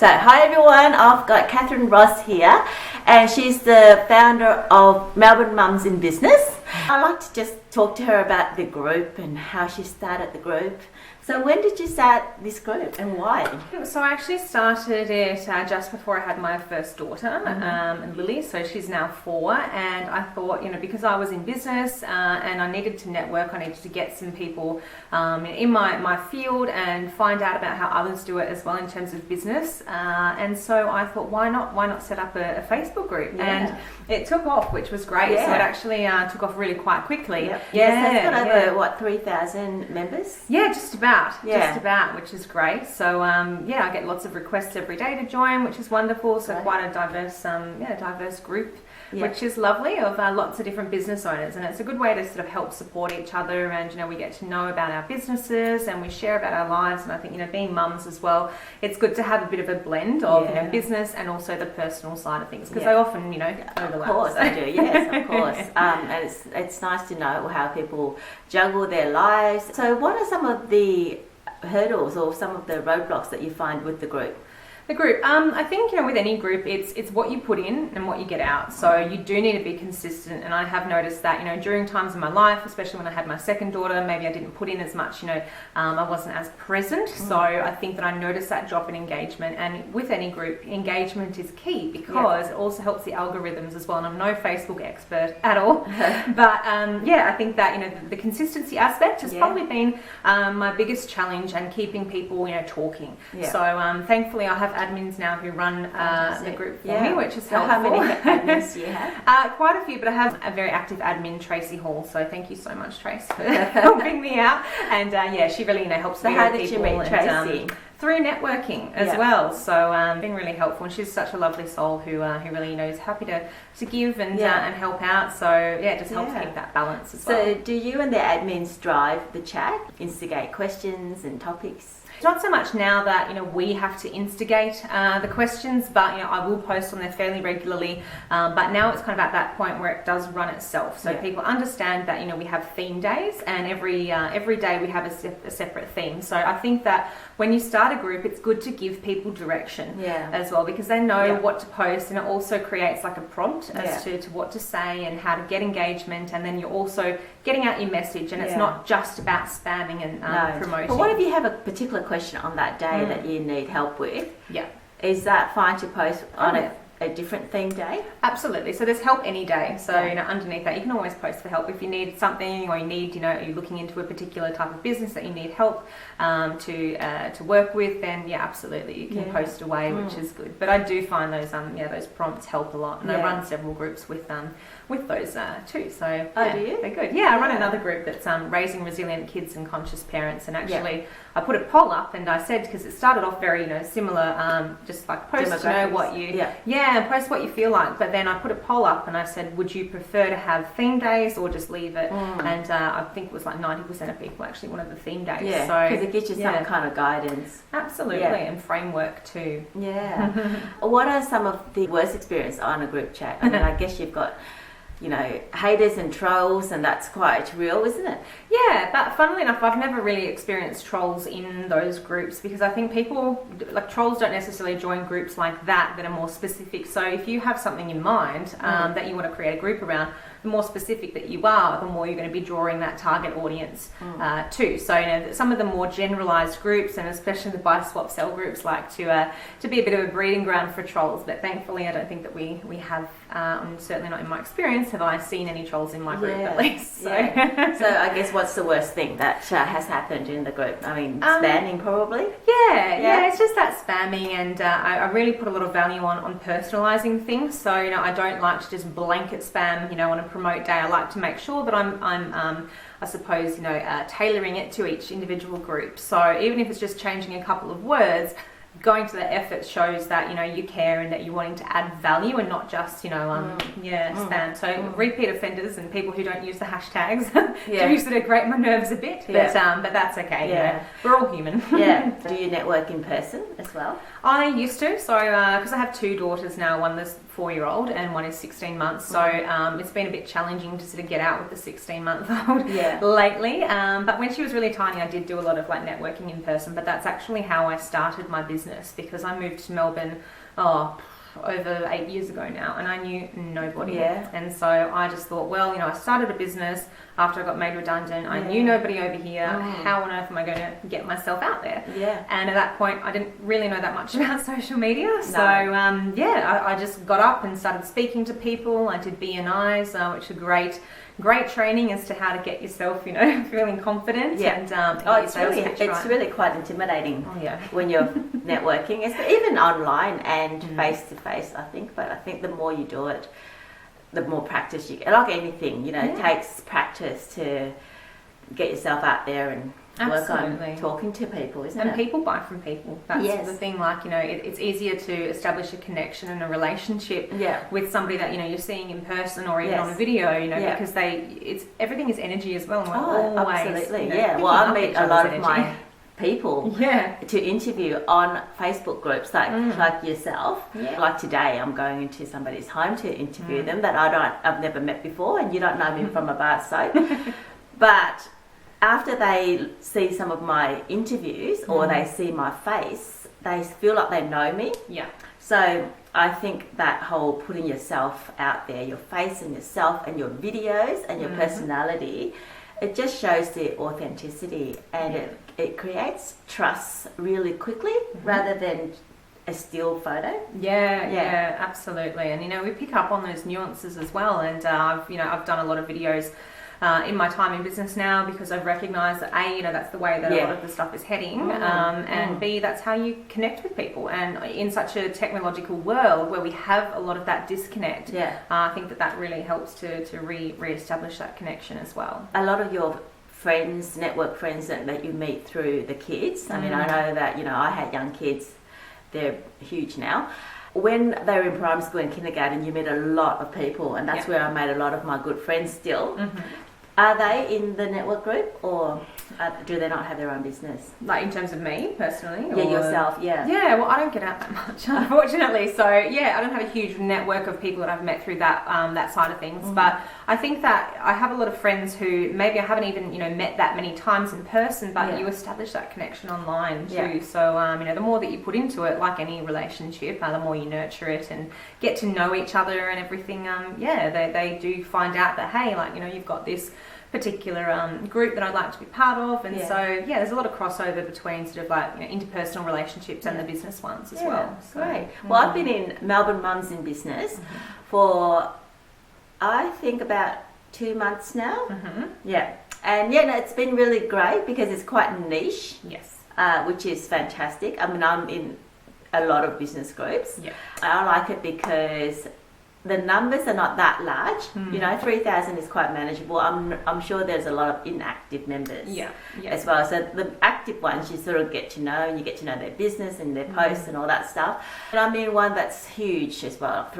So, hi everyone, I've got Catherine Ross here, and she's the founder of Melbourne Mums in Business. I'd like to just talk to her about the group and how she started the group. So when did you start this group and why? So I actually started it just before I had my first daughter, Lily, so she's now 4, and I thought, because I was in business and I needed to network, I needed to get some people in my field and find out about how others do it as well in terms of business, and so I thought, why not set up a Facebook group? And it took off, which was great. So it actually took off really quite quickly. So it's got over 3,000 members? Just about, which is great. So I get lots of requests every day to join, which is wonderful. So quite a diverse group, which is lovely, of lots of different business owners, and it's a good way to sort of help support each other, and we get to know about our businesses and we share about our lives. And I think being mums as well, it's good to have a bit of a blend of business and also the personal side of things, because they often overlap. Of course they do, yes, of course. And it's nice to know how people juggle their lives. So what are some of the hurdles or some of the roadblocks that you find with the group? The group, I think, with any group, it's what you put in and what you get out. So you do need to be consistent, and I have noticed that, during times in my life, especially when I had my second daughter, maybe I didn't put in as much, I wasn't as present. So I think that I noticed that drop in engagement, and with any group, engagement is key, because it also helps the algorithms as well. And I'm no Facebook expert at all, but I think that, the consistency aspect has probably been my biggest challenge, and keeping people, talking. So thankfully I have admins now who run the group for me, which is helpful. How many admins do you have? Quite a few, but I have a very active admin, Tracy Hall, so thank you so much, Trace, for helping me out. And she really helps me. So how did you meet Tracy? Through networking as well, so been really helpful, and she's such a lovely soul who really is happy to give and help out. So it just helps keep that balance as well. So do you and the admins drive the chat, instigate questions and topics? Not so much now that we have to instigate the questions, but I will post on there fairly regularly. But now it's kind of at that point where it does run itself. So people understand that we have theme days, and every day we have a separate theme. So I think that when you start a group, it's good to give people direction as well, because they know what to post, and it also creates like a prompt as to what to say and how to get engagement, and then you're also getting out your message, and it's not just about spamming and promoting. But what if you have a particular question on that day that you need help with? Is that fine to post on a different theme day? Absolutely. So there's help any day. So underneath that, you can always post for help if you need something, or you need you're looking into a particular type of business that you need help to work with. Then absolutely, you can post away, which is good. But I do find those prompts help a lot, and I run several groups with those too. So do you? They're good. I run another group that's raising resilient kids and conscious parents, and actually I put a poll up, and I said, because it started off very similar, just like post what you post what you feel like. But then I put a poll up, and I said, would you prefer to have theme days or just leave it? And I think it was like 90% of people actually wanted the theme days. Because it gives you some kind of guidance. Absolutely, and framework too. What are some of the worst experiences on a group chat? I mean, I guess you've got haters and trolls, and that's quite real, isn't it? Yeah, but funnily enough, I've never really experienced trolls in those groups, because I think people, trolls don't necessarily join groups like that are more specific. So if you have something in mind that you want to create a group around, the more specific that you are, the more you're going to be drawing that target audience too. So some of the more generalized groups, and especially the buy, swap, sell groups, like to be a bit of a breeding ground for trolls. But thankfully, I don't think that we have, certainly not in my experience, have I seen any trolls in my group at least. So. So I guess what's the worst thing that has happened in the group? I mean, spamming probably? Yeah, it's just that spamming, and I really put a lot of value on personalizing things. So I don't like to just blanket spam on a promote day. I like to make sure that I'm I suppose tailoring it to each individual group. So even if it's just changing a couple of words, going to that effort shows that you care, and that you're wanting to add value, and not just spam. So repeat offenders and people who don't use the hashtags do sort of grate my nerves a bit, but that's okay. We're all human. Do you network in person as well? I used to, so because I have 2 daughters now, one this 4-year-old and one is 16 months, so it's been a bit challenging to sort of get out with the 16-month-old lately, but when she was really tiny I did do a lot of networking in person. But that's actually how I started my business business, because I moved to Melbourne, over 8 years ago now, and I knew nobody. Yeah. And so I just thought, well, you know, I started a business after I got made redundant. I knew nobody over here. How on earth am I going to get myself out there? Yeah. And at that point, I didn't really know that much about social media. So, I just got up and started speaking to people. I did BNIs, which are great training as to how to get yourself, you know, feeling confident. Yeah. And it's really quite intimidating Oh, yeah. when you're networking, even online and face to face, I think. But I think the more you do it, the more practice you get. Like anything, you know, it takes practice to get yourself out there and work on talking to people, isn't it? And people buy from people. That's the thing. Like, you know, it's easier to establish a connection and a relationship with somebody that, you know, you're seeing in person or even on a video, you know, because everything is energy as well. And we're always, absolutely, you know, Well, I meet a lot of energy. my people to interview on Facebook groups like yourself. Like today, I'm going into somebody's home to interview them that I've never met before, and you don't know me from a bar soap. But after they see some of my interviews or they see my face, they feel like they know me. Yeah. So I think that whole putting yourself out there, your face and yourself and your videos and your personality, it just shows the authenticity, and it creates trust really quickly rather than a still photo. Yeah, absolutely. And, you know, we pick up on those nuances as well. And I've done a lot of videos in my time in business now, because I've recognised that A, you know, that's the way that a lot of the stuff is heading, and B, that's how you connect with people. And in such a technological world where we have a lot of that disconnect, I think that really helps to re-establish that connection as well. A lot of your friends, network friends that you meet through the kids, I mean, I know that, you know, I had young kids, they're huge now. When they were in primary school and kindergarten, you meet a lot of people, and that's where I made a lot of my good friends still. Are they in the network group, or do they not have their own business? Like in terms of me personally? Yeah, yourself, yeah. Yeah, well, I don't get out that much, unfortunately. So, yeah, I don't have a huge network of people that I've met through that side of things. But I think that I have a lot of friends who maybe I haven't even, you know, met that many times in person, but you establish that connection online too. Yeah. So, you know, the more that you put into it, like any relationship, the more you nurture it and get to know each other and everything, they do find out that, hey, like, you know, you've got this particular group that I'd like to be part of, and so there's a lot of crossover between sort of like, you know, interpersonal relationships and the business ones as well. So, great. Well, I've been in Melbourne Mums in Business for I think about 2 months now. And it's been really great because it's quite niche, which is fantastic. I mean, I'm in a lot of business groups. I like it because the numbers are not that large. You know, 3,000 is quite manageable. I'm sure there's a lot of inactive members as well. So the active ones you sort of get to know, and you get to know their business and their posts and all that stuff. And I'm in one that's huge as well,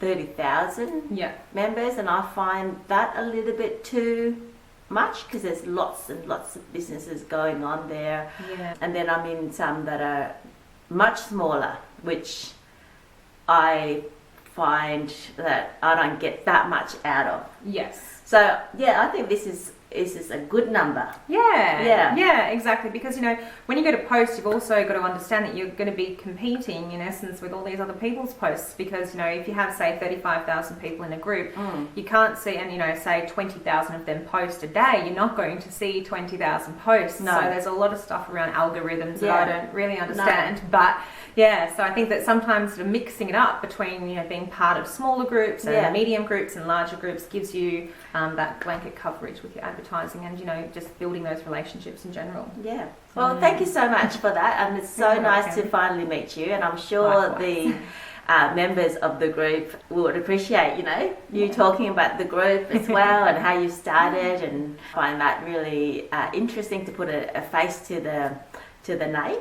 30,000 members, and I find that a little bit too much because there's lots and lots of businesses going on there. And then I'm in some that are much smaller, which I find that I don't get that much out of. So I think this is a good number. Yeah, exactly. Because, you know, when you go to post, you've also got to understand that you're going to be competing in essence with all these other people's posts. Because, you know, if you have say 35,000 people in a group, you can't see, and, you know, say 20,000 of them post a day, you're not going to see 20,000 posts. So there's a lot of stuff around algorithms that I don't really understand. But so I think that sometimes sort of mixing it up between, you know, being part of smaller groups and medium groups and larger groups gives you that blanket coverage with your advertising and, you know, just building those relationships in general. Well, thank you so much for that, and it's so nice to finally meet you, and I'm sure the members of the group would appreciate, you know, you talking about the group as well and how you started, and find that really interesting to put a face to the name.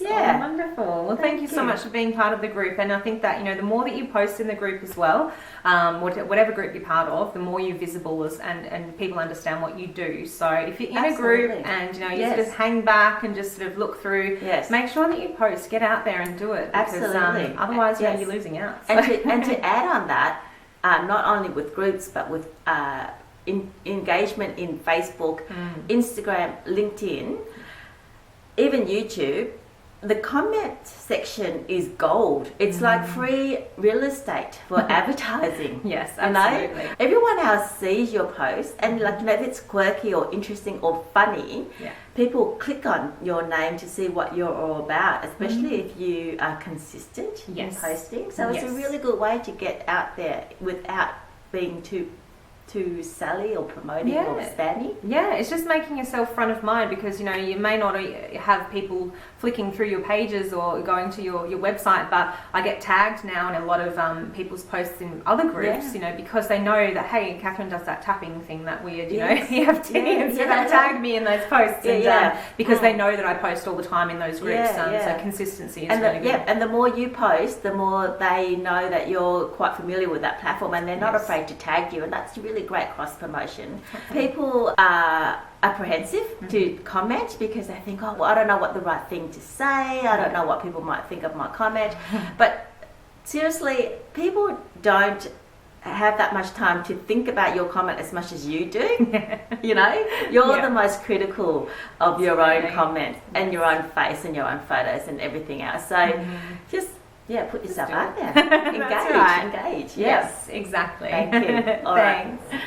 Oh, wonderful. Well, thank you so much for being part of the group. And I think that, you know, the more that you post in the group as well, whatever group you're part of, the more you're visible and people understand what you do. So if you're in a group and, you know, you sort of hang back and just sort of look through, make sure that you post, get out there and do it. Because, otherwise, you're losing out. So. And to add on that, not only with groups, but with engagement in Facebook, Instagram, LinkedIn, even YouTube, the comment section is gold. It's like free real estate for advertising. Yes, You know? absolutely. Everyone else sees your post, and like, you know, if it's quirky or interesting or funny, Yeah. people click on your name to see what you're all about, especially if you are consistent Yes. in posting. So it's a Yes. really good way to get out there without being too sally or promoting or Yeah. spammy. Yeah, it's just making yourself front of mind, because you know you may not have people flicking through your pages or going to your website, but I get tagged now in a lot of people's posts in other groups, Yeah. you know, because they know that, hey, Catherine does that tapping thing, that weird, you Yes. know, EFT, Yeah, and so yeah. they tag me in those posts, Yeah, and yeah. because they know that I post all the time in those groups, Yeah, yeah. so consistency is And really good. and the more you post, the more they know that you're quite familiar with that platform, and they're not Yes. afraid to tag you, and that's really great cross promotion. People are apprehensive to comment because they think, oh, well, I don't know what the right thing to say, I don't know what people might think of my comment. But seriously, people don't have that much time to think about your comment as much as you do. You know, you're Yeah. the most critical of your own Absolutely. comments and your own face and your own photos and everything else. So just put yourself do out it. there. Engage, That's right. engage. Yes, exactly. Thank you. All right. Thanks.